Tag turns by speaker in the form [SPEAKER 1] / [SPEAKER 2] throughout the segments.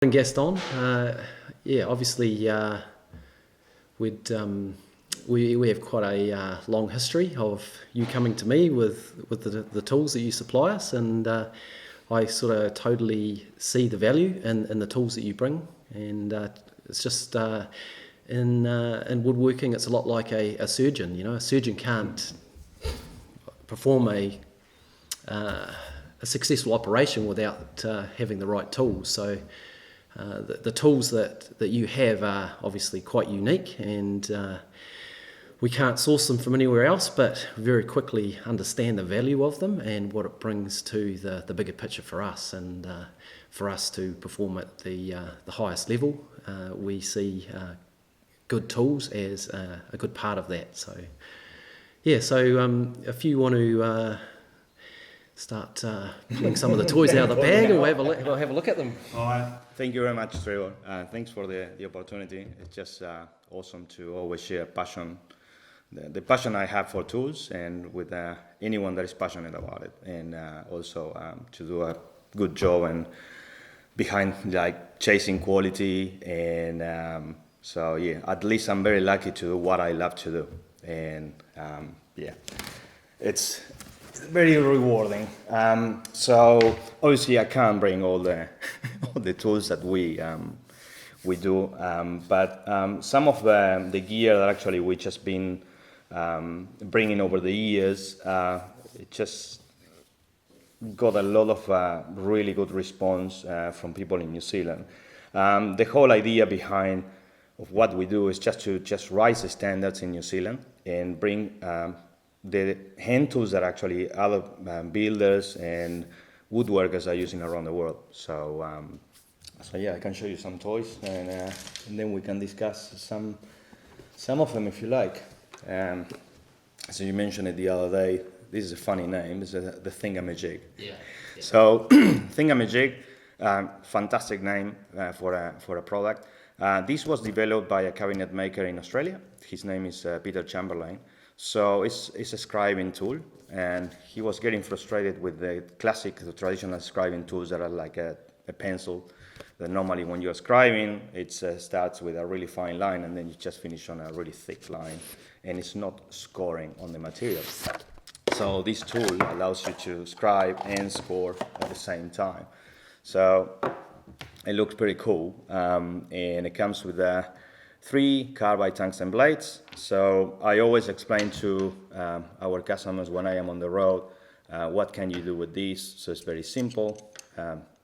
[SPEAKER 1] Gaston, yeah, obviously we have quite a long history of you coming to me with the tools that you supply us, and I sort of totally see the value in the tools that you bring, and it's just in woodworking, it's a lot like a surgeon. You know, a surgeon can't perform a successful operation without having the right tools. So the tools that you have are obviously quite unique, and we can't source them from anywhere else, but very quickly understand the value of them and what it brings to the bigger picture for us, and for us to perform at the highest level. We see good tools as a good part of that. So yeah, so if you want to start pulling some of the toys out of the bag, and we'll have a look at them.
[SPEAKER 2] Thank you very much, Trevor. Thanks for the opportunity. It's just awesome to always share passion, the passion I have for tools, and with anyone that is passionate about it, and also to do a good job and behind like chasing quality. And so yeah, at least I'm very lucky to do what I love to do, and yeah, it's very rewarding. So obviously I can't bring all the all the tools that we do, but some of the gear that actually we just been bringing over the years, it just got a lot of really good response from people in New Zealand. The whole idea behind of what we do is just to raise the standards in New Zealand and bring the hand tools that actually other builders and woodworkers are using around the world. So, so yeah, I can show you some toys, and then we can discuss some of them if you like. So you mentioned it the other day. This is a funny name. It's the thingamajig. Yeah. So thingamajig, fantastic name for a product. This was developed by a cabinet maker in Australia. His name is Peter Chamberlain. So it's a scribing tool, and he was getting frustrated with the the traditional scribing tools that are like a pencil. That normally when you're scribing, it starts with a really fine line, and then you just finish on a really thick line, and it's not scoring on the material. So this tool allows you to scribe and score at the same time. So it looks pretty cool, and it comes with 3 carbide tungsten blades. So I always explain to our customers when I am on the road, what can you do with these? So it's very simple.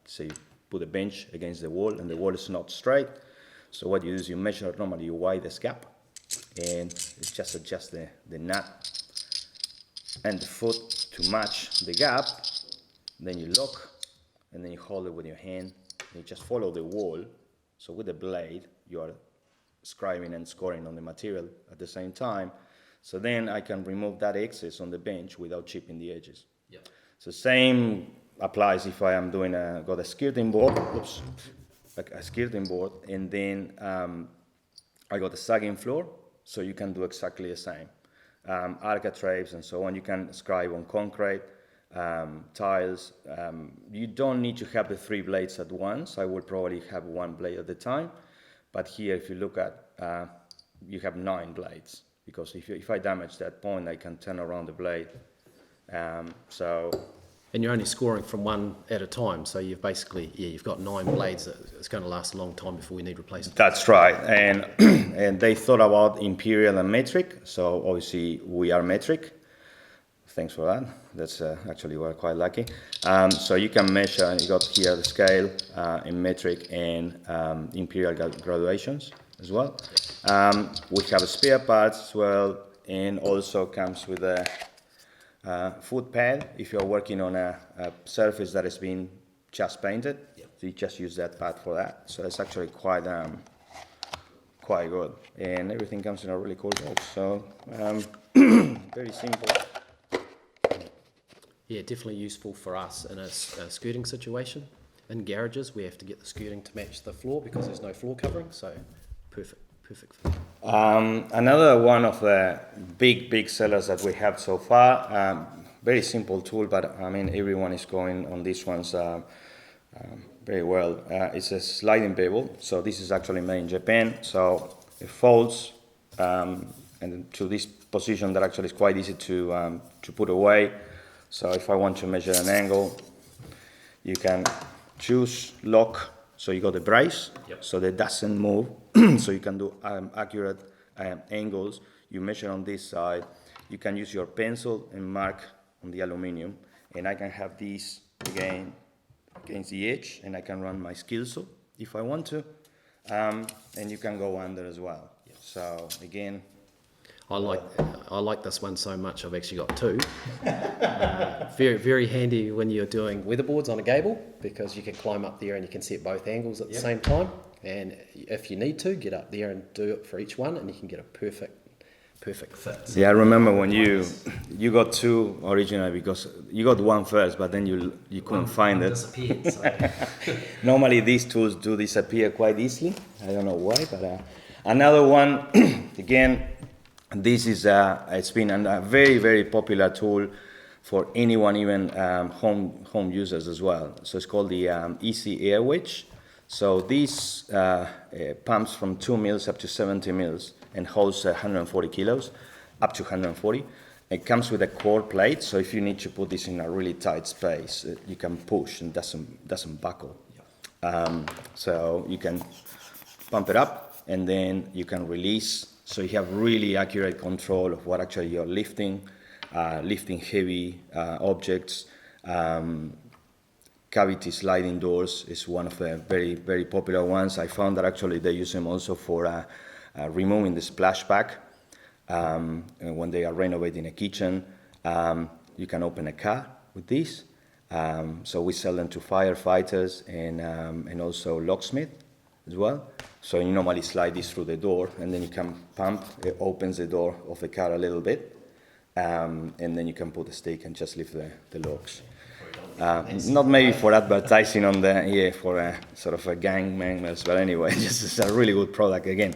[SPEAKER 2] So you put a bench against the wall, and the wall is not straight. So what you do is you measure normally, you widen this gap, and it's just adjust the nut and the foot to match the gap. Then you lock, and then you hold it with your hand, and you just follow the wall. So with the blade, you are scribing and scoring on the material at the same time. So then I can remove that excess on the bench without chipping the edges. Yep. So same applies if I am doing got a skirting board, like a skirting board, and then I got a sagging floor, so you can do exactly the same. Architraves and so on, you can scribe on concrete, tiles. You don't need to have the 3 blades at once. I will probably have 1 blade at a time. But here, if you look at, you have 9 blades, because if I damage that point, I can turn around the blade.
[SPEAKER 1] And you're only scoring from 1 at a time, so you've basically, you've got 9 blades. It's going to last a long time before we need replacement.
[SPEAKER 2] That's right, and and they thought about imperial and metric. So obviously we are metric. Thanks for that. That's actually we're quite lucky. So you can measure. You got here the scale in metric and imperial graduations as well. We have spare parts as well, and also comes with a foot pad if you're working on a surface that has been just painted. Yep. So you just use that pad for that. So it's actually quite good, and everything comes in a really cool box. So very simple.
[SPEAKER 1] Yeah, definitely useful for us in a skirting situation. In garages, we have to get the skirting to match the floor because there's no floor covering, so perfect.
[SPEAKER 2] Another one of the big sellers that we have so far, very simple tool, but I mean everyone is going on these ones. very well. It's a sliding bevel, so this is actually made in Japan. So it folds and to this position that actually is quite easy to put away. So if I want to measure an angle, you can choose lock, so you got the brace, so that doesn't move, so you can do accurate angles. You measure on this side, you can use your pencil and mark on the aluminum, and I can have these again against the edge, and I can run my skill saw if I want to, and you can go under as well. So again,
[SPEAKER 1] I like this one so much. I've actually got two. Very, very handy when you're doing weatherboards on a gable, because you can climb up there and you can set both angles at the same time. And if you need to, get up there and do it for each one, and you can get a perfect fit.
[SPEAKER 2] Yeah, I remember when you got two originally, because you got one first, but then you couldn't find it.
[SPEAKER 1] Disappeared. So.
[SPEAKER 2] Normally these tools do disappear quite easily. I don't know why, but another one again. This is it's been a very, very popular tool for anyone, even home users as well. So it's called the Easy Air Wedge. So this pumps from 2 mils up to 70 mils and holds 140 kilos, up to 140. It comes with a core plate, so if you need to put this in a really tight space, you can push and doesn't buckle. So you can pump it up, and then you can release. So you have really accurate control of what actually you're lifting, lifting heavy objects. Cavity sliding doors is one of the very, very popular ones. I found that actually they use them also for removing the splashback. When they are renovating a kitchen, you can open a car with this. So we sell them to firefighters and also locksmith as well. So you normally slide this through the door, and then you can pump. It opens the door of the car a little bit, and then you can put a stick and just lift the locks. Not maybe for advertising on the for a sort of a gang members, but anyway, just it's a really good product again.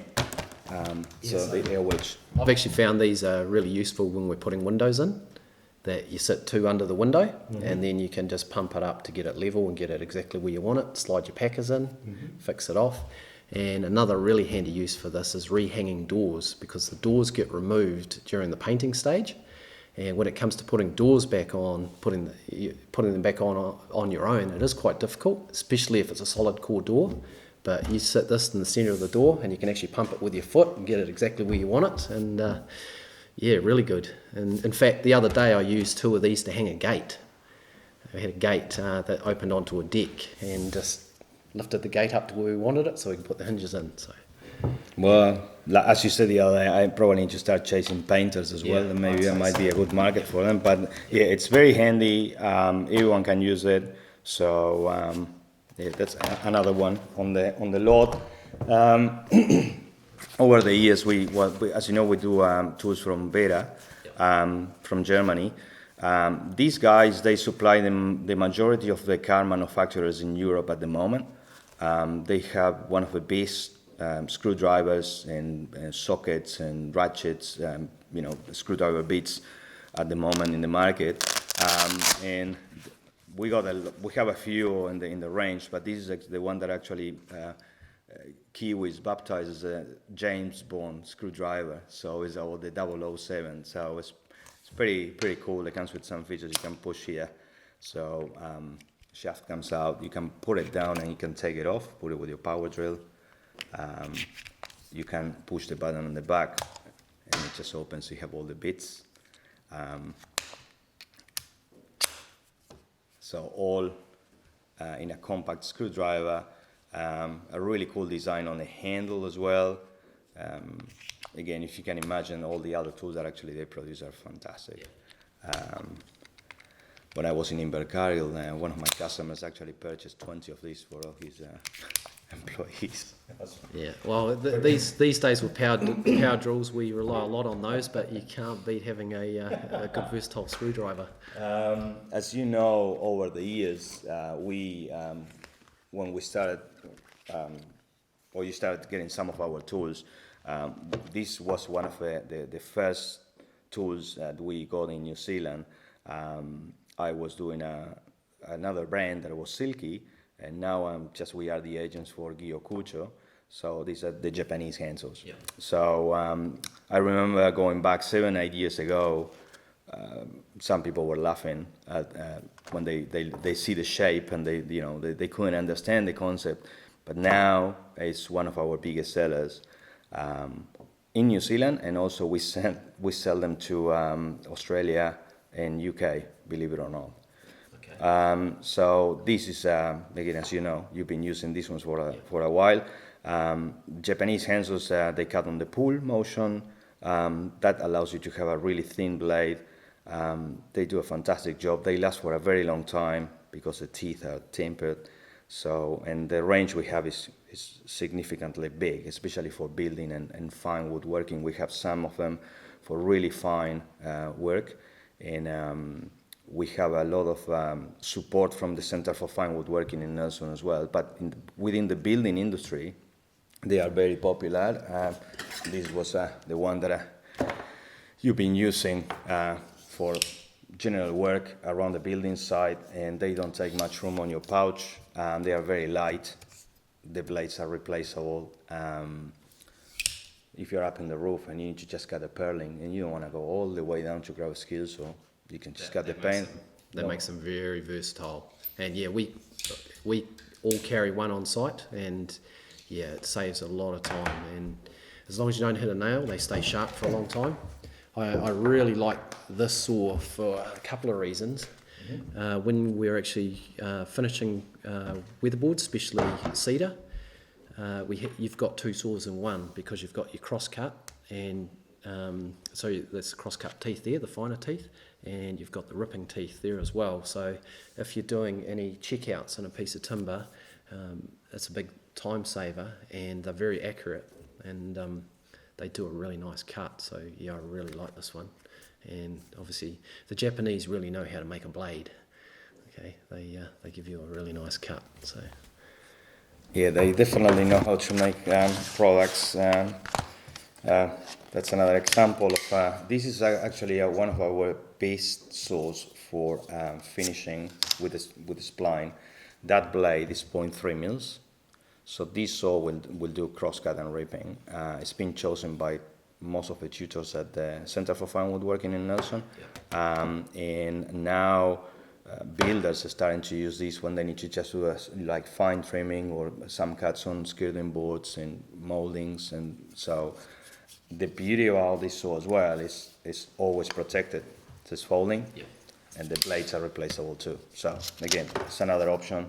[SPEAKER 2] So the air wedge.
[SPEAKER 1] I've actually found these are really useful when we're putting windows in. That you sit two under the window, and then you can just pump it up to get it level and get it exactly where you want it. Slide your packers in, fix it off. And another really handy use for this is rehanging doors, because the doors get removed during the painting stage. And when it comes to putting doors back on, putting them back on your own, it is quite difficult, especially if it's a solid core door. But you sit this in the center of the door, and you can actually pump it with your foot and get it exactly where you want it. And yeah, really good. And in fact, the other day I used two of these to hang a gate. I had a gate that opened onto a deck, and just lifted the gate up to where we wanted it, so we can put the hinges in. So,
[SPEAKER 2] well, as you said the other day, I probably need to start chasing painters as well, and maybe that might be a good market for them. But yeah, it's very handy. Everyone can use it. So yeah, that's another one on the lot. Over the years, we as you know, we do tools from Beta, from Germany. These guys, they supply them the majority of the car manufacturers in Europe at the moment. They have one of the best screwdrivers and sockets and ratchets, screwdriver bits at the moment in the market. And we have a few in the range, but this is the one that actually Kiwis baptized as a James Bond screwdriver. So it's all the 007. So it's pretty cool. It comes with some features. You can push here, so shaft comes out. You can put it down and you can take it off. Put it with your power drill. You can push the button on the back, and it just opens. So you have all the bits. So all in a compact screwdriver. A really cool design on the handle as well. Again, if you can imagine, all the other tools that actually they produce are fantastic. When I was in Invercargill, one of my customers actually purchased 20 of these for all his employees.
[SPEAKER 1] Yeah, well, these days with power drills, we rely a lot on those, but you can't beat having a good versatile screwdriver.
[SPEAKER 2] As you know, over the years, when we started, or you started getting some of our tools, this was one of the first tools that we got in New Zealand. I was doing another brand that was Silky, and now we are the agents for Gyokucho. So these are the Japanese hand saws.
[SPEAKER 1] Yeah.
[SPEAKER 2] So I remember going back 7-8 years ago, some people were laughing at when they see the shape and they couldn't understand the concept. But now it's one of our biggest sellers in New Zealand, and also we sell them to Australia and UK, believe it or not.
[SPEAKER 1] Okay.
[SPEAKER 2] So this is again, as you know, you've been using these ones for a while. Japanese hand saws, they cut on the pull motion. That allows you to have a really thin blade. They do a fantastic job. They last for a very long time because the teeth are tempered. So, and the range we have is significantly big, especially for building and fine woodworking. We have some of them for really fine work, and we have a lot of support from the Center for Fine Woodworking in Nelson as well. But within the building industry, they are very popular. This was the one that you've been using for general work around the building site, and they don't take much room on your pouch. They are very light. The blades are replaceable. If you're up in the roof and you need to just cut a purling and you don't want to go all the way down to grab a skill saw, you can just cut the paint.
[SPEAKER 1] That makes them very versatile. And yeah, we all carry one on site, and yeah, it saves a lot of time. And as long as you don't hit a nail, they stay sharp for a long time. I really like this saw for a couple of reasons. When we're actually finishing weatherboards, especially cedar, you've got two saws in one, because you've got your cross cut, and so there's the cross cut teeth there, the finer teeth, and you've got the ripping teeth there as well. So if you're doing any checkouts in a piece of timber, it's a big time saver, and they're very accurate, and they do a really nice cut. So yeah, I really like this one. And obviously the Japanese really know how to make a blade. Okay, they give you a really nice cut. So
[SPEAKER 2] yeah, they definitely know how to make products. That's another example of this is actually one of our best saws for finishing with the spline. That blade is 0.3 mils. So this saw will do crosscut and ripping. It's been chosen by most of the tutors at the Center for Fine Woodworking in Nelson. And now builders are starting to use this when they need to just do like fine trimming or some cuts on skirting boards and moldings. And so the beauty of all this saw as well is always protected. It's folding, and the blades are replaceable too. So again, it's another option.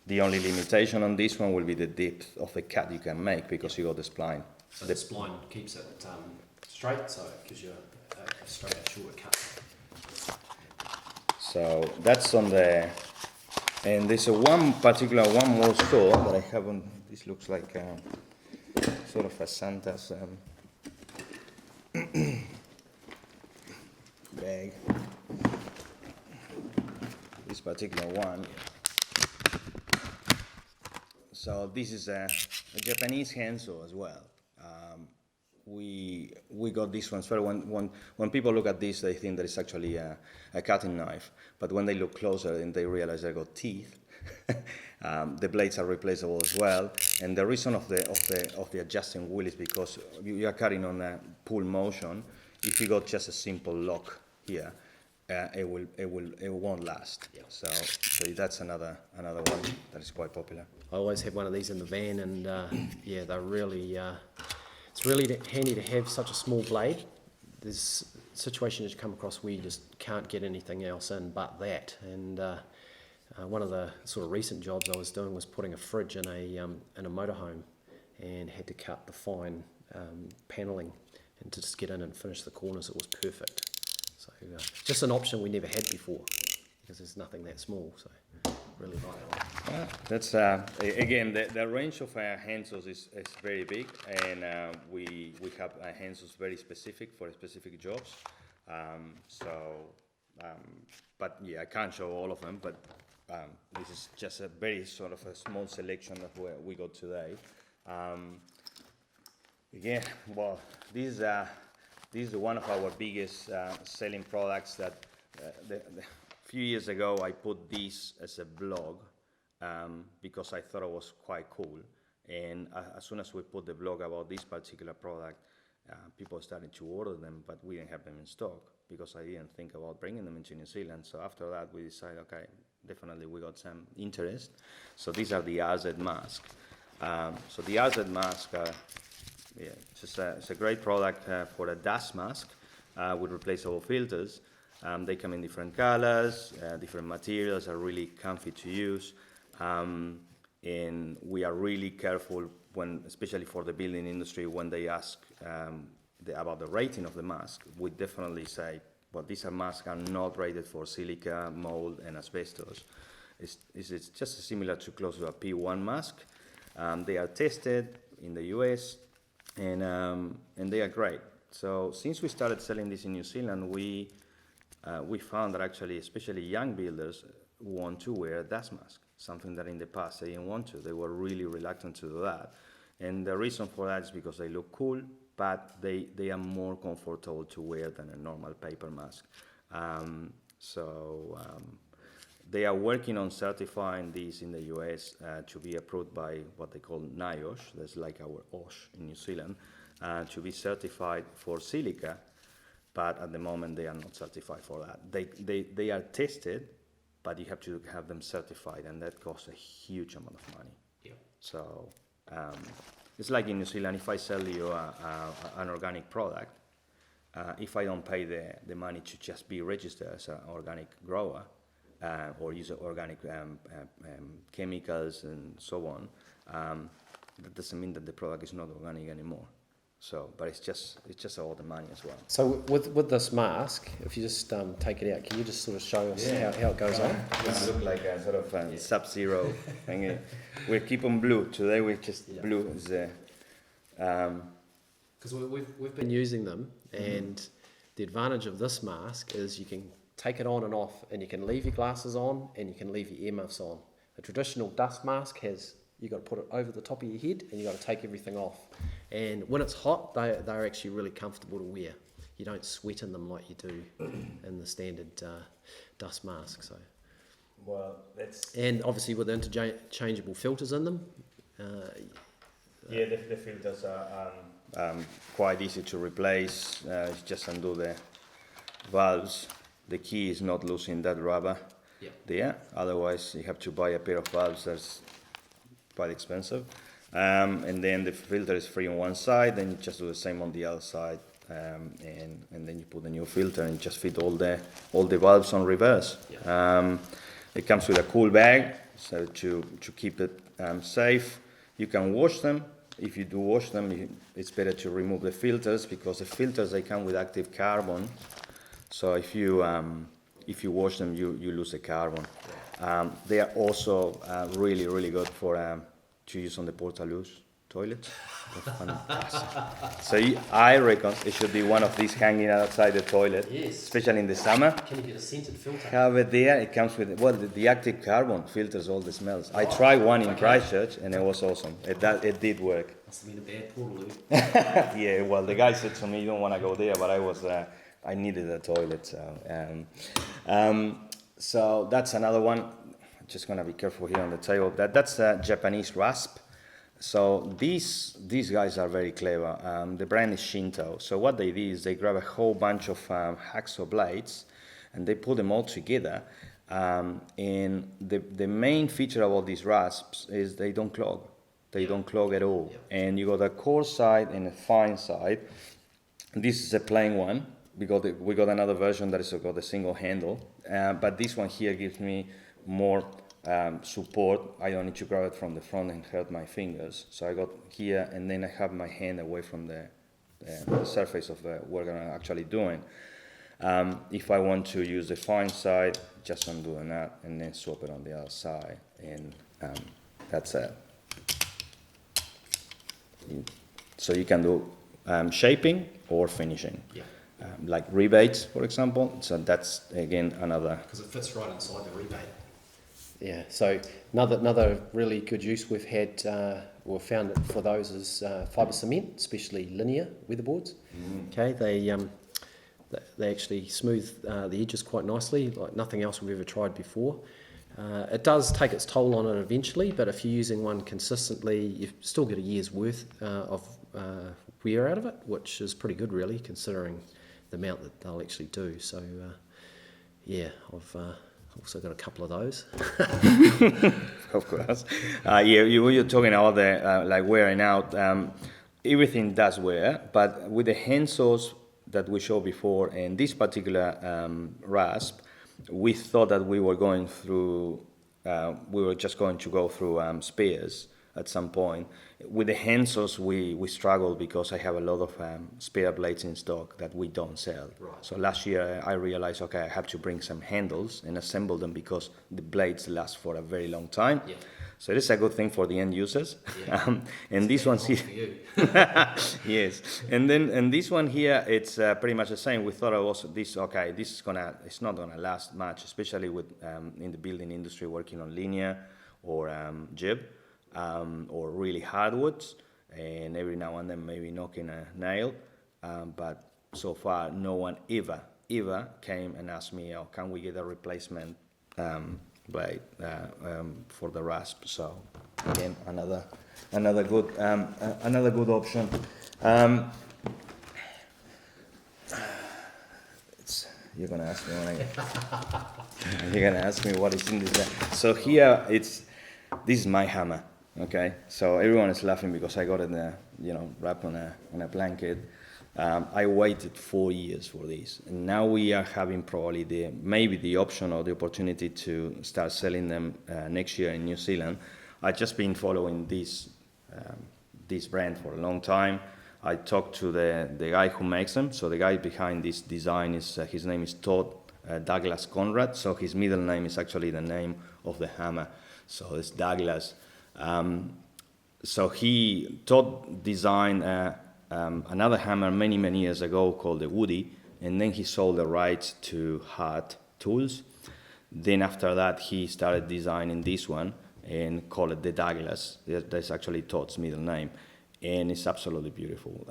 [SPEAKER 2] The only limitation on this one will be the depth of the cut you can make, because you got the spline.
[SPEAKER 1] So the spline keeps it straight, so it gives you a straight, shorter cut.
[SPEAKER 2] So that's on the, and there's one more saw that I haven't. This looks like sort of a Santa's bag. This particular one. So this is a Japanese hand saw as well. We got this one. So when people look at this, they think that it's actually a cutting knife. But when they look closer, and they realize they got teeth. The blades are replaceable as well. And the reason of the adjusting wheel is because you are cutting on a pull motion. If you got just a simple lock here, it won't last. So that's another one that is quite popular.
[SPEAKER 1] I always have one of these in the van, and yeah, they're really. It's really handy to have such a small blade. There's situations you come across where you just can't get anything else in but that. And one of the sort of recent jobs I was doing was putting a fridge in a motorhome, and had to cut the fine panelling, and to just get in and finish the corners, it was perfect. So just an option we never had before, because there's nothing that small. So really like that.
[SPEAKER 2] That's again, the range of hand saws is very big, and we have hand saws very specific for specific jobs. But yeah, I can't show all of them, but this is just a very sort of a small selection of what we got today. Again, well, this is one of our biggest selling products. That a few years ago I put this as a blog because I thought it was quite cool. And as soon as we put the blog about this particular product, people started to order them, but we didn't have them in stock because I didn't think about bringing them into New Zealand. So after that, we decided, okay, definitely we got some interest. So these are the RZ mask. So the RZ mask, it's a great product for a dust mask with replaceable filters. They come in different colors, different materials, are really comfy to use. And we are really careful when, especially for the building industry, when they ask about the rating of the mask, we definitely say, well, these masks are not rated for silica, mold, and asbestos. It's just similar to close to a P1 mask. They are tested in the US, and they are great. So since we started selling this in New Zealand, we found that actually, especially young builders, want to wear a dust mask, something that in the past they didn't want to. They were really reluctant to do that. And the reason for that is because they look cool, but they are more comfortable to wear than a normal paper mask. They are working on certifying these in the US to be approved by what they call NIOSH, that's like our OSH in New Zealand, to be certified for silica, but at the moment they are not certified for that. They are tested, but you have to have them certified, and that costs a huge amount of money.
[SPEAKER 1] Yeah.
[SPEAKER 2] So it's like in New Zealand, if I sell you an organic product, if I don't pay the money to just be registered as an organic grower, or use organic chemicals and so on, that doesn't mean that the product is not organic anymore. So, but it's just all the money as well.
[SPEAKER 1] So with this mask, if you just take it out, can you just sort of show us how it goes on?
[SPEAKER 2] It look like a sort of sub-zero thing. We keep on blue. Today we just blue is
[SPEAKER 1] because we've been using them, and the advantage of this mask is you can take it on and off, and you can leave your glasses on and you can leave your earmuffs on. A traditional dust mask has, you got to put it over the top of your head and you got to take everything off. And when it's hot, they're actually really comfortable to wear. You don't sweat in them like you do in the standard dust mask. So,
[SPEAKER 2] well, that's
[SPEAKER 1] and obviously with interchangeable filters in them.
[SPEAKER 2] the filters are quite easy to replace. Just undo the valves. The key is not losing that rubber there. Otherwise, you have to buy a pair of valves. That's quite expensive. And then the filter is free on one side. Then you just do the same on the other side, and then you put a new filter and just fit all the valves on reverse. It comes with a cool bag, so to keep it safe. You can wash them. If you do wash them, it's better to remove the filters, because the filters, they come with active carbon. So if you wash them, you lose the carbon. They are also really, really good for to use on the portaloos toilets. So I reckon it should be one of these hanging outside the toilet, especially in the summer.
[SPEAKER 1] Can you get a scented filter?
[SPEAKER 2] Have it there. It comes with the active carbon filters all the smells. I tried one in Christchurch and it was awesome. It did work.
[SPEAKER 1] Must have been a bad portaloo.
[SPEAKER 2] Yeah, well, the guy said to me, "You don't want to go there," but I needed a toilet. So that's another one. Just gonna be careful here on the table. That's a Japanese rasp. So these guys are very clever. The brand is Shinto. So what they did is they grab a whole bunch of hacksaw blades and they put them all together. And the main feature about these rasps is they don't clog. They don't clog at all. And you got a coarse side and a fine side. This is a plain one. We got another version that is got a single handle. But this one here gives me more support. I don't need to grab it from the front and hurt my fingers. So I got here, and then I have my hand away from the surface of the work I'm actually doing. If I want to use the fine side, just undo the nut and then swap it on the other side, and that's it. So you can do shaping or finishing. Like rebates, for example. So that's again another.
[SPEAKER 1] Because it fits right inside the rebate. Yeah. So another really good use we've had, we've found for those is fibre cement, especially linear weatherboards. Okay, they actually smooth the edges quite nicely, like nothing else we've ever tried before. It does take its toll on it eventually, but if you're using one consistently, you've still get a year's worth of wear out of it, which is pretty good really, considering the amount that they'll actually do. So yeah, I've also got a couple of those.
[SPEAKER 2] Of course. You're talking about the like wearing out. Everything does wear, but with the hand saws that we showed before and this particular rasp, we thought that we were just going to go through spares at some point. With the hand saws, we struggled because I have a lot of spare blades in stock that we don't sell.
[SPEAKER 1] Right.
[SPEAKER 2] So last year I realized, okay, I have to bring some handles and assemble them because the blades last for a very long time.
[SPEAKER 1] Yeah.
[SPEAKER 2] So this is a good thing for the end users.
[SPEAKER 1] Yeah.
[SPEAKER 2] And this one's here.
[SPEAKER 1] For you.
[SPEAKER 2] Yes, and this one here, it's pretty much the same. We thought it was this. Okay, it's not gonna last much, especially with in the building industry working on linear or jib or really hardwoods, and every now and then maybe knocking a nail. But so far, no one ever came and asked me, "Oh, can we get a replacement blade for the rasp?" So again, another good option. You're gonna ask me you're gonna ask me what is in this. So here this is my hammer. Okay, so everyone is laughing because I got it, wrapped on a blanket. I waited 4 years for this, and now we are having probably maybe the option or the opportunity to start selling them next year in New Zealand. I've just been following this brand for a long time. I talked to the guy who makes them. So the guy behind this design his name is Todd Douglas Conrad. So his middle name is actually the name of the hammer. So it's Douglas. So Todd designed another hammer many years ago called the Woody, and then he sold the rights to Piranha Tools. Then after that he started designing this one and called it the Douglas. That's actually Todd's middle name, and it's absolutely beautiful.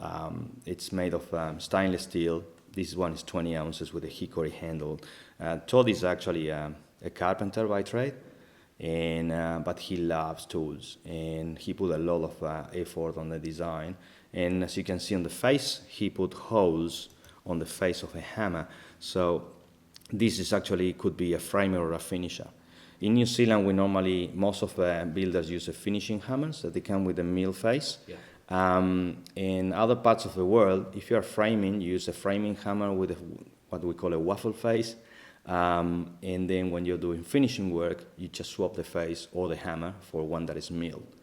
[SPEAKER 2] It's made of stainless steel. This one is 20 ounces with a hickory handle. Todd is actually a carpenter by trade, and but he loves tools, and he put a lot of effort on the design. And as you can see on the face, he put holes on the face of a hammer. So this is actually could be a framer or a finisher. In New Zealand, most of the builders use a finishing hammers that they come with a mill face. Yeah. In other parts of the world, if you are framing, you use a framing hammer with what we call a waffle face. And then when you're doing finishing work, you just swap the face or the hammer for one that is milled.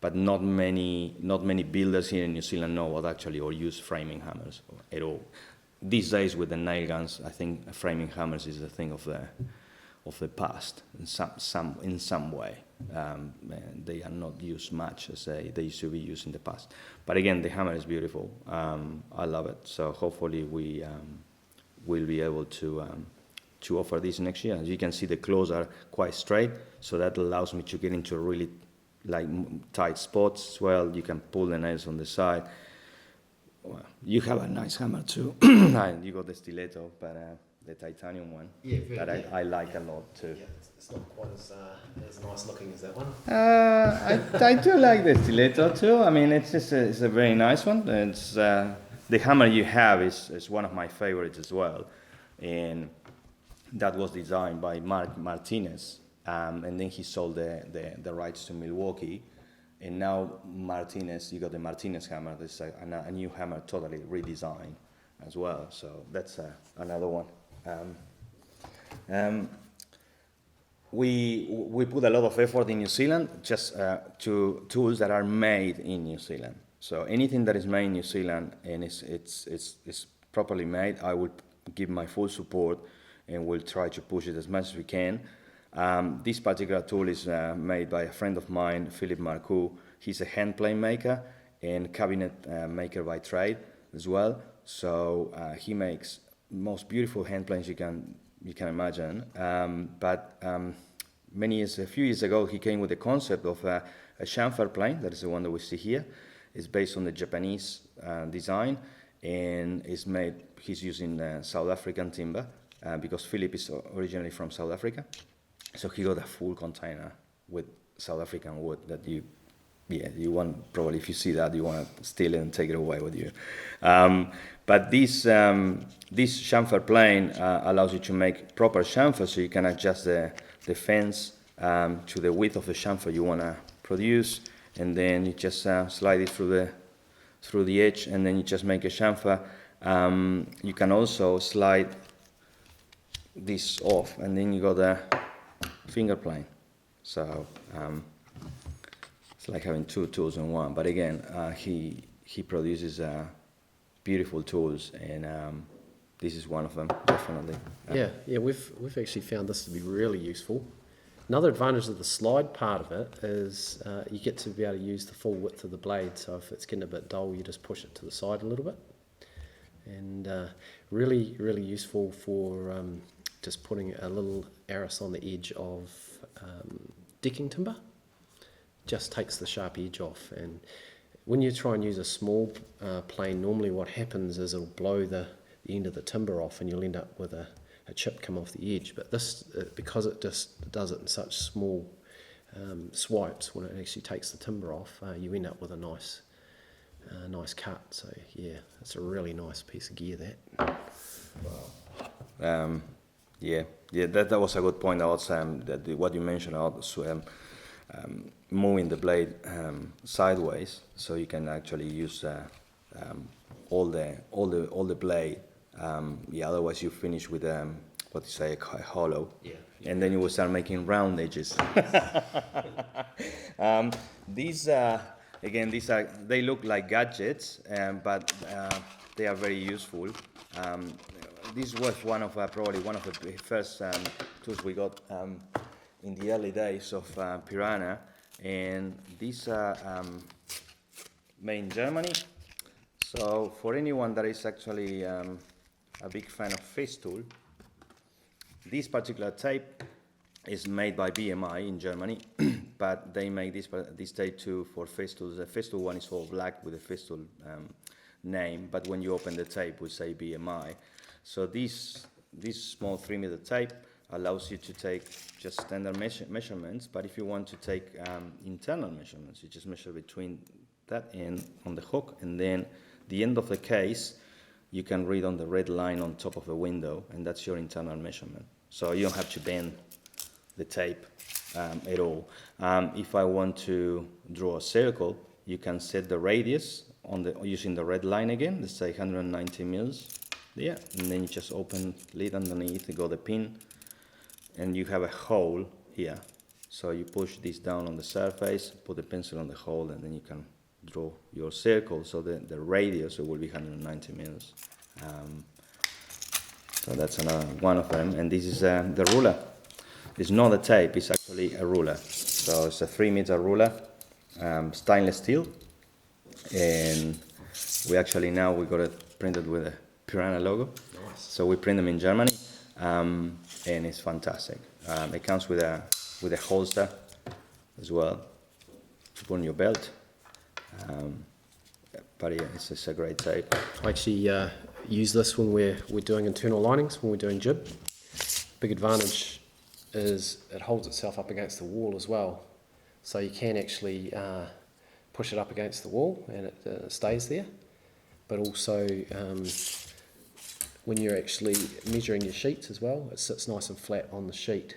[SPEAKER 2] But not many builders here in New Zealand know what actually or use framing hammers at all. These days with the nail guns, I think framing hammers is a thing of the past in some way. They are not used much as they used to be used in the past. But again, the hammer is beautiful. I love it. So hopefully we will be able to offer this next year. As you can see, the claws are quite straight, so that allows me to get into really tight spots as well. You can pull the nails on the side. Well, you have a nice hammer too. You got the stiletto, but the titanium one I like a lot too.
[SPEAKER 1] Yeah, it's not quite as nice looking as that one.
[SPEAKER 2] I do like the stiletto too. I mean, it's a very nice one. It's the hammer you have is one of my favorites as well, and that was designed by Mark Martinez. And then he sold the rights to Milwaukee, and now you got the Martinez hammer. This is a new hammer, totally redesigned as well. So that's another one. We put a lot of effort in New Zealand just to tools that are made in New Zealand. So anything that is made in New Zealand and it's properly made, I will give my full support, and we'll try to push it as much as we can. This particular tool is made by a friend of mine, Philip Marcoux. He's a hand plane maker and cabinet maker by trade as well. So he makes most beautiful hand planes you can imagine. But a few years ago, he came with the concept of a chamfer plane. That is the one that we see here. It's based on the Japanese design, and he's using South African timber. because Philip is originally from South Africa. So he got a full container with South African wood that you want, probably if you see that, you want to steal it and take it away with you. But this chamfer plane allows you to make proper chamfer, so you can adjust the fence to the width of the chamfer you want to produce, and then you just slide it through the edge, and then you just make a chamfer. You can also slide this off, and then you got a finger plane. So it's like having two tools in one. But again, he produces beautiful tools, and this is one of them, definitely.
[SPEAKER 1] Yeah, we've actually found this to be really useful. Another advantage of the slide part of it is you get to be able to use the full width of the blade. So if it's getting a bit dull, you just push it to the side a little bit. And really, really useful for just putting a little arris on the edge of decking timber. Just takes the sharp edge off. And when you try and use a small plane, normally what happens is it'll blow the end of the timber off, and you'll end up with a chip come off the edge. But this, because it just does it in such small swipes, when it actually takes the timber off, you end up with a nice cut. So yeah, it's a really nice piece of gear, that.
[SPEAKER 2] Wow. That was a good point. Also, what you mentioned about moving the blade sideways, so you can actually use all the blade. Otherwise you finish with what you say, a hollow.
[SPEAKER 1] Yeah.
[SPEAKER 2] And then you will start making round edges. These they look like gadgets, but they are very useful. This was probably one of the first tools we got in the early days of Piranha, and these are made in Germany. So for anyone that is actually a big fan of Festool, this particular tape is made by BMI in Germany, but they make this tape too for Festool. The Festool one is all black with the Festool name, but when you open the tape, we say BMI. So this small 3-meter tape allows you to take just standard measurements, but if you want to take internal measurements, you just measure between that end on the hook, and then the end of the case you can read on the red line on top of the window, and that's your internal measurement. So you don't have to bend the tape at all. If I want to draw a circle, you can set the radius using the red line again, let's say 190 mils. Yeah, and then you just open lid underneath, you got the pin, and you have a hole here. So you push this down on the surface, put the pencil on the hole, and then you can draw your circle. So the radius will be 190 mils. So that's another one of them. And this is the ruler. It's not a tape, it's actually a ruler. So it's a 3-meter ruler, stainless steel. And we got it printed with a Piranha logo.
[SPEAKER 1] Nice.
[SPEAKER 2] So we print them in Germany, and it's fantastic. It comes with a holster as well to put on your belt. But yeah, it's a great tape.
[SPEAKER 1] I actually use this when we're doing internal linings, when we're doing jib. Big advantage is it holds itself up against the wall as well. So you can actually push it up against the wall and it stays there. But also when you're actually measuring your sheets as well, it sits nice and flat on the sheet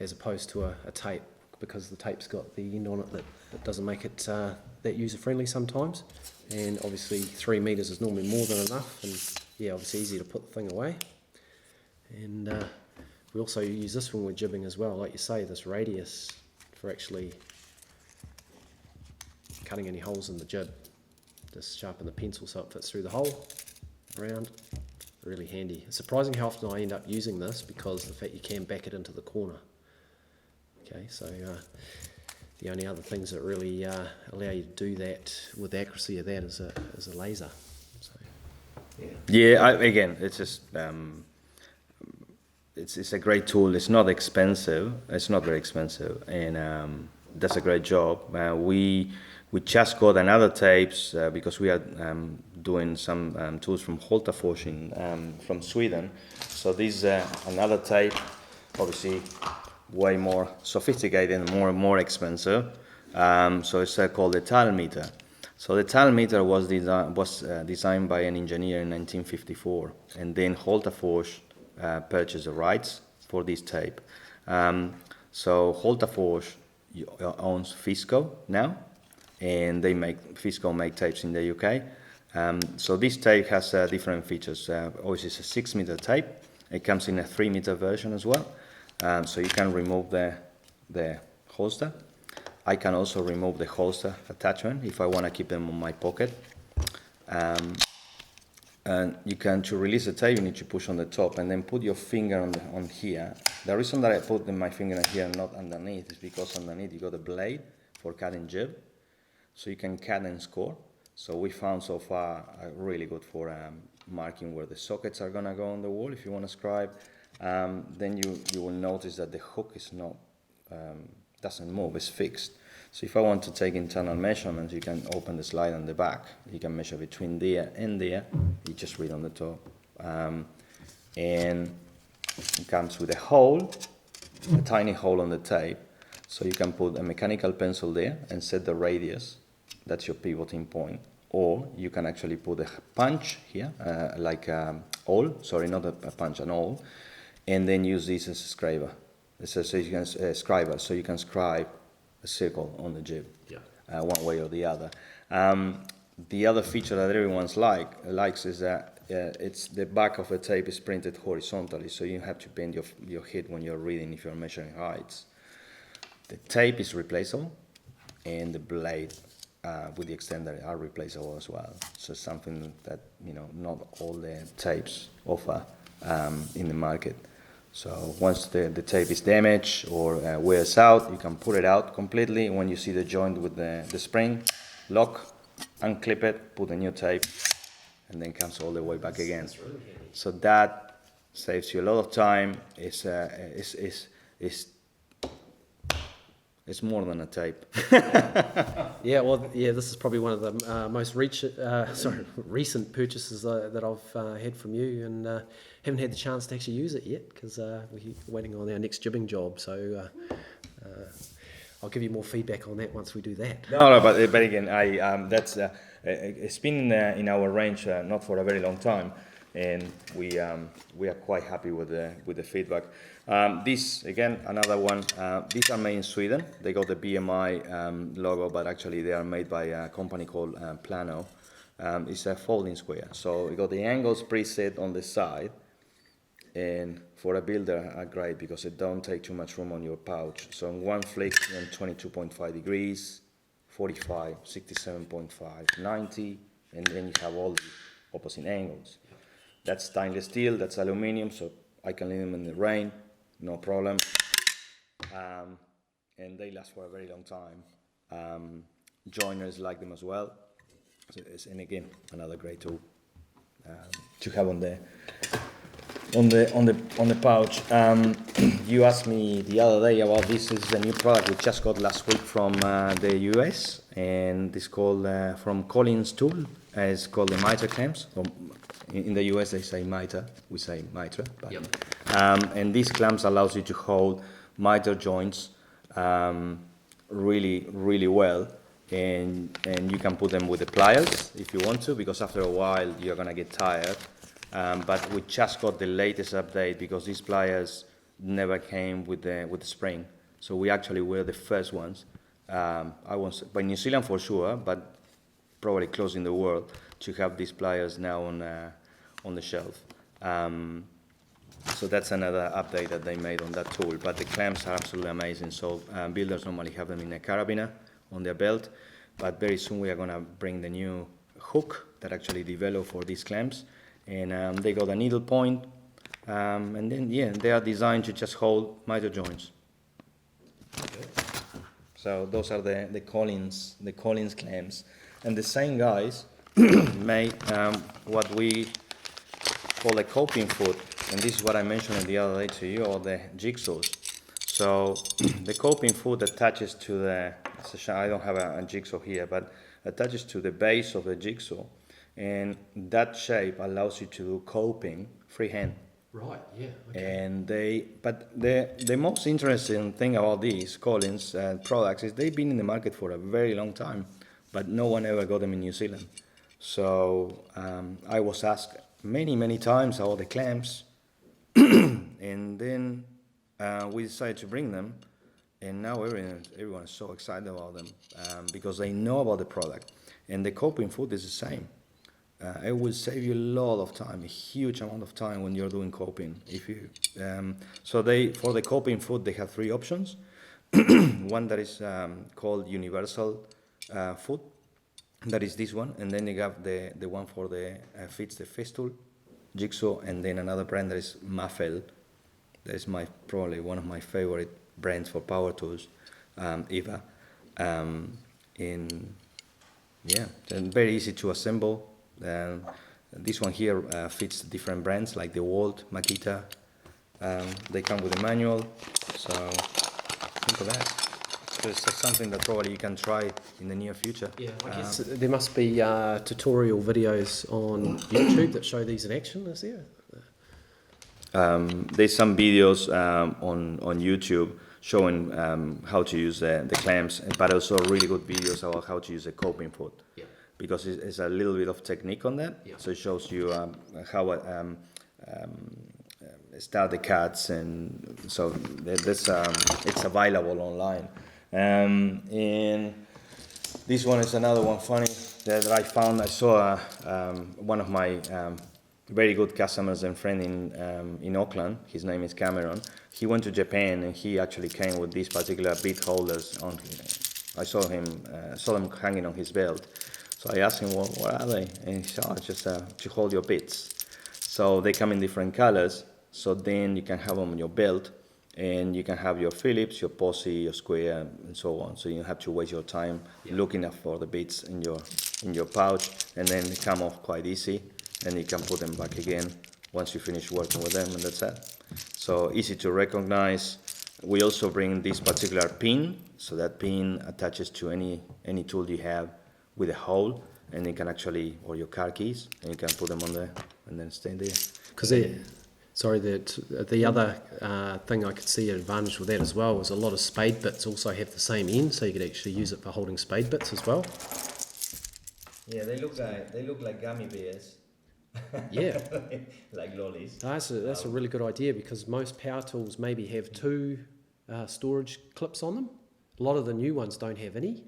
[SPEAKER 1] as opposed to a tape, because the tape's got the end on it that doesn't make it that user-friendly sometimes. And obviously 3 meters is normally more than enough, and yeah, obviously easy to put the thing away. And we also use this when we're jibbing as well, like you say, this radius for actually cutting any holes in the jib. Just sharpen the pencil so it fits through the hole, around. Really handy. It's surprising how often I end up using this, because of the fact you can back it into the corner. Okay, so the only other things that really allow you to do that with the accuracy of that is a laser. So,
[SPEAKER 2] yeah. Again, it's just it's a great tool. It's not expensive. It's not very expensive, and does a great job. We just got another tapes because we are doing some tools from Hultafors from Sweden. So this is another tape, obviously way more sophisticated and more expensive. So it's called the tile meter. So the tile meter was designed by an engineer in 1954, and then Hultafors purchased the rights for this tape. So Hultafors owns Fisco now, and Fisco make tapes in the UK. So this tape has different features. Obviously, it's a 6 meter tape. It comes in a 3 meter version as well. So you can remove the holster. I can also remove the holster attachment if I want to keep them on my pocket. And to release the tape, you need to push on the top and then put your finger on here. The reason that I put my finger here, not underneath, is because underneath you got a blade for cutting jib, so you can cut and score. So we found so far really good for marking where the sockets are gonna go on the wall. If you want to scribe, then you will notice that the hook is not doesn't move; it's fixed. So if I want to take internal measurements, you can open the slide on the back. You can measure between there and there. You just read on the top. And it comes with a hole, a tiny hole on the tape. So you can put a mechanical pencil there and set the radius. That's your pivoting point. Or you can actually put a punch here, like awl. Sorry, not a punch, an awl. And then use this as a scriber. So you can scriber. So you can scribe a circle on the jib, one way or the other. The other feature that everyone's likes is that it's the back of the tape is printed horizontally, so you have to bend your head when you're reading if you're measuring heights. The tape is replaceable, and the blade with the extender are replaceable as well. So something that not all the tapes offer in the market. So once the tape is damaged or wears out, you can pull it out completely. When you see the joint with the spring, lock, unclip it, put a new tape, and then comes all the way back again.
[SPEAKER 1] That's really handy.
[SPEAKER 2] So that saves you a lot of time. It's more than a tape.
[SPEAKER 1] This is probably one of the most recent purchases that I've had from you, and haven't had the chance to actually use it yet because we're waiting on our next jibbing job. So I'll give you more feedback on that once we do that.
[SPEAKER 2] No, but again, it's been in our range not for a very long time, and we are quite happy with the feedback. This again, another one. These are made in Sweden. They got the BMI logo, but actually they are made by a company called Plano. It's a folding square, so we got the angles preset on the side, and for a builder are great because it don't take too much room on your pouch. So in one flick, on 22.5 degrees, 45, 67.5, 90, and then you have all the opposite angles. That's stainless steel, that's aluminum, so I can leave them in the rain, no problem. And they last for a very long time. Joiners like them as well. So and again, another great tool to have on the pouch. You asked me the other day about this. This is a new product we just got last week from the US, and it's called from Collins Tool. It's called the miter clamps. In the US they say miter, we say miter. But,
[SPEAKER 1] yep.
[SPEAKER 2] And these clamps allows you to hold miter joints really, really well. And you can put them with the pliers if you want to, because after a while you're gonna get tired. But we just got the latest update because these pliers never came with the spring. So we actually were the first ones. I was by New Zealand for sure, but probably close in the world to have these pliers now on the shelf. So that's another update that they made on that tool. But the clamps are absolutely amazing. So builders normally have them in a carabiner on their belt, but very soon we are going to bring the new hook that actually developed for these clamps, and they got a needle point, and then they are designed to just hold miter joints.
[SPEAKER 1] Okay.
[SPEAKER 2] So those are the Collins clamps, and the same guys made what we call a coping foot, and this is what I mentioned the other day to you, or the jigsaws. So the coping foot attaches to the, I don't have a jigsaw here, but attaches to the base of the jigsaw, and that shape allows you to do coping freehand.
[SPEAKER 1] Right. Yeah. Okay.
[SPEAKER 2] And the most interesting thing about these Collins products is they've been in the market for a very long time, but no one ever got them in New Zealand. So I was asked many times about the clamps, and then we decided to bring them, and now everyone is so excited about them because they know about the product, and the coping foot is the same. It will save you a lot of time, a huge amount of time when you're doing coping. If you for the coping foot they have 3 options. One that is called universal foot, that is this one, and then they have the one for the fits the festool jigsaw, and then another brand that is Maffel. That is probably one of my favorite brands for power tools, Eva. And very easy to assemble. This one here fits different brands like DeWalt, Makita. They come with a manual, so think of that. So it's something that probably you can try in the near future.
[SPEAKER 1] Yeah, I guess there must be tutorial videos on YouTube that show these in action, is there?
[SPEAKER 2] There's some videos on YouTube showing how to use the clamps, but also really good videos about how to use a coping foot.
[SPEAKER 1] Yeah.
[SPEAKER 2] Because it's a little bit of technique on that. Yeah. So it shows you how start the cuts, and so it's available online. And this one is another one funny that I found. I saw one of my very good customers and friend in Auckland. His name is Cameron. He went to Japan and he actually came with these particular bead holders on. I saw them hanging on his belt. So I asked him, what are they? And he said, it's just to hold your bits. So they come in different colors, so then you can have them on your belt, and you can have your Phillips, your Posse, your Square, and so on. So you don't have to waste your time looking up for the bits in your pouch, and then they come off quite easy, and you can put them back again once you finish working with them, and that's it. So easy to recognize. We also bring this particular pin, so that pin attaches to any tool you have with a hole, and you can actually, or your car keys, and you can put them on there and then stay there.
[SPEAKER 1] Because the other thing I could see an advantage with that as well was a lot of spade bits also have the same end, so you could actually use it for holding spade bits as well.
[SPEAKER 2] Yeah, they look like gummy bears.
[SPEAKER 1] Yeah,
[SPEAKER 2] like lollies.
[SPEAKER 1] That's a really good idea, because most power tools maybe have 2 storage clips on them. A lot of the new ones don't have any.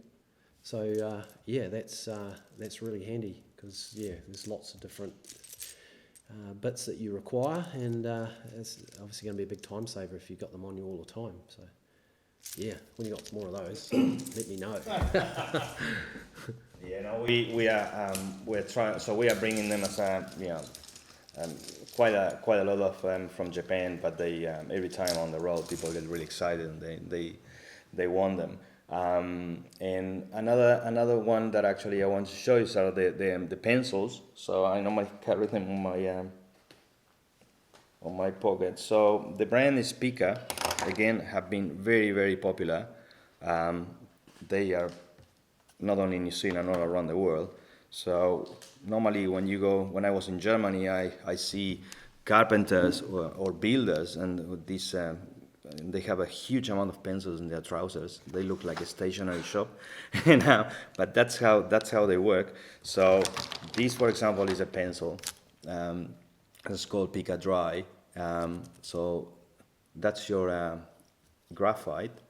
[SPEAKER 1] So that's really handy, because there's lots of different bits that you require, and it's obviously going to be a big time saver if you've got them on you all the time. So when you got some more of those, let me know. We're trying. So we are bringing them as quite a lot of them from Japan, but they every time on the road people get really excited and they want them. And another one that actually I want to show you are the pencils. So I normally carry them on my pocket. So the brand is Pica. Again, have been very popular. They are not only in New Zealand, all around the world. So normally when I was in Germany, I see carpenters or builders, and with these. They have a huge amount of pencils in their trousers. They look like a stationery shop, but that's how they work. So this, for example, is a pencil. It's called Pica Dry. So that's your graphite,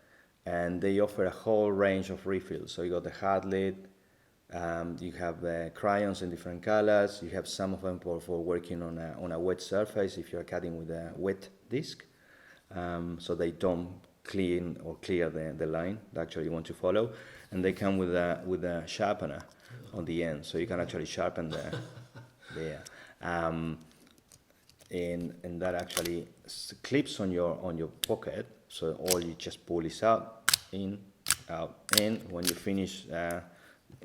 [SPEAKER 1] and they offer a whole range of refills. So you got the hard lid, you have the crayons in different colors. You have some of them for working on a wet surface if you're cutting with a wet disc. So they don't clear the line that actually you want to follow, and they come with a sharpener on the end, so you can actually sharpen and that actually clips on your pocket. So all you just pull is out, in, out, in. When you finish,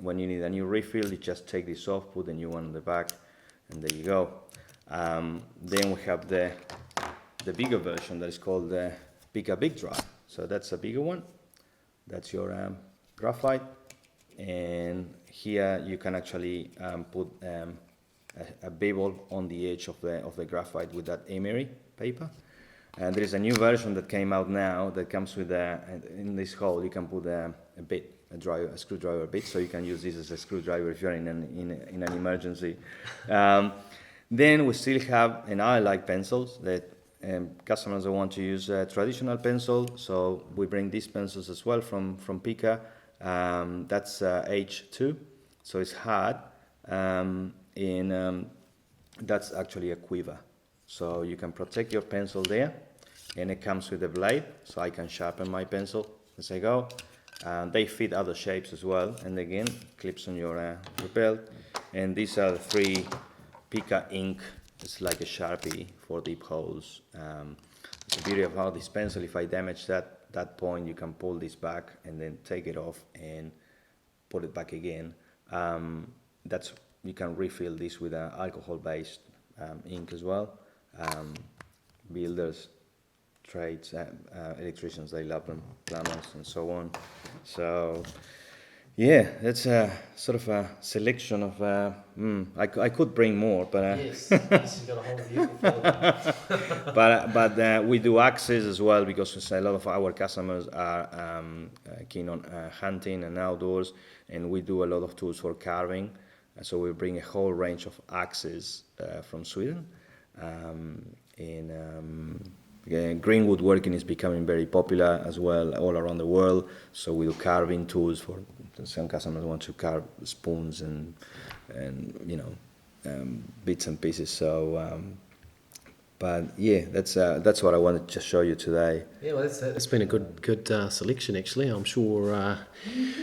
[SPEAKER 1] when you need a new refill, you just take this off, put the new one in the back, and there you go. Then we have the bigger version that is called the Pica Big Dry.
[SPEAKER 2] So that's a bigger one. That's your graphite. And here you can actually put a bevel on the edge of the graphite with that emery paper. And there is a new version that came out now that comes with in this hole you can put a bit, a screwdriver bit, so you can use this as a screwdriver if you're in an emergency. Then we still have, and I like pencils that customers that want to use a traditional pencil, so we bring these pencils as well from Pica. That's H2, so it's hard, that's actually a quiver. So you can protect your pencil there, and it comes with a blade, so I can sharpen my pencil as I go. They fit other shapes as well, and again, clips on your belt. And these are the 3 Pica ink. It's like a Sharpie for deep holes. The beauty of how this pencil, if I damage that point, you can pull this back and then take it off and put it back again. You can refill this with an alcohol-based ink as well. Builders, trades, electricians, they love them, plumbers and so on. So yeah, that's a sort of a selection of, I could bring more, but
[SPEAKER 1] Yes, you've got a whole vehicle.
[SPEAKER 2] but we do axes as well, because a lot of our customers are keen on hunting and outdoors, and we do a lot of tools for carving. So we bring a whole range of axes from Sweden. Green woodworking is becoming very popular as well all around the world. So we do carving tools for some customers want to carve spoons and bits and pieces. So, but yeah, that's what I wanted to show you today.
[SPEAKER 1] Yeah, well, it's been a good selection actually. I'm sure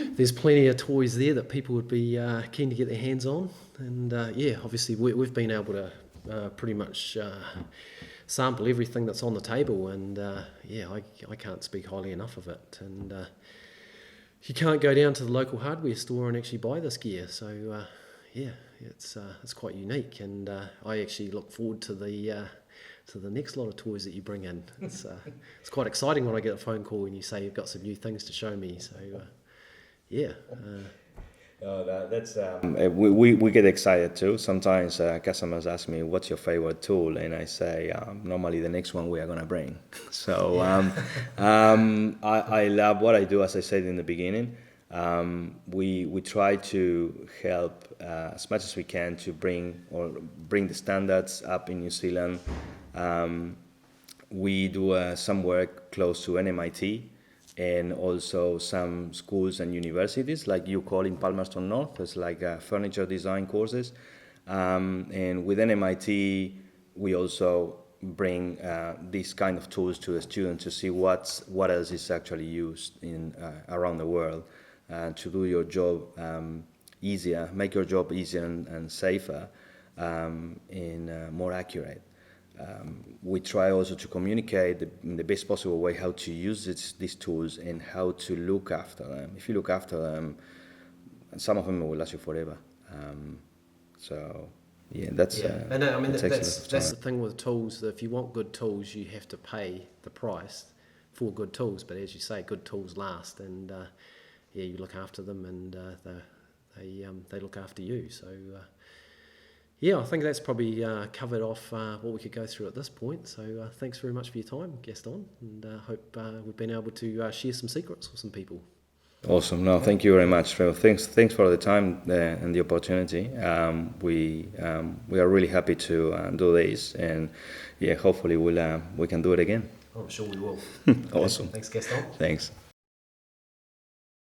[SPEAKER 1] there's plenty of toys there that people would be keen to get their hands on. And yeah, obviously we've been able to pretty much sample everything that's on the table, and yeah, I can't speak highly enough of it. And you can't go down to the local hardware store and actually buy this gear. So yeah, it's quite unique, and I actually look forward to the next lot of toys that you bring in. It's quite exciting when I get a phone call and you say you've got some new things to show me. So yeah.
[SPEAKER 2] That's we get excited too. Sometimes customers ask me, "What's your favorite tool?" And I say, "Normally the next one we are gonna bring." So I love what I do. As I said in the beginning, we try to help as much as we can to bring the standards up in New Zealand. We do some work close to MIT. And also some schools and universities, like you call in Palmerston North, it's like furniture design courses. And within MIT, we also bring these kind of tools to the students to see what else is actually used in around the world to do your job easier, make your job easier and safer and more accurate. We try also to communicate in the best possible way how to use these tools and how to look after them. If you look after them, some of them will last you forever. So yeah, that's
[SPEAKER 1] and I mean that's the thing with tools. That if you want good tools, you have to pay the price for good tools. But as you say, good tools last, and yeah, you look after them, and they look after you. So. Yeah, I think that's probably covered off what we could go through at this point. So thanks very much for your time, Gaston, and hope we've been able to share some secrets with some people.
[SPEAKER 2] Awesome. No, thank you very much, Trevor. Thanks for the time and the opportunity. We are really happy to do this, and yeah, hopefully we can do it again.
[SPEAKER 1] I'm sure we will.
[SPEAKER 2] Awesome.
[SPEAKER 1] Thanks, Gaston.
[SPEAKER 2] Thanks.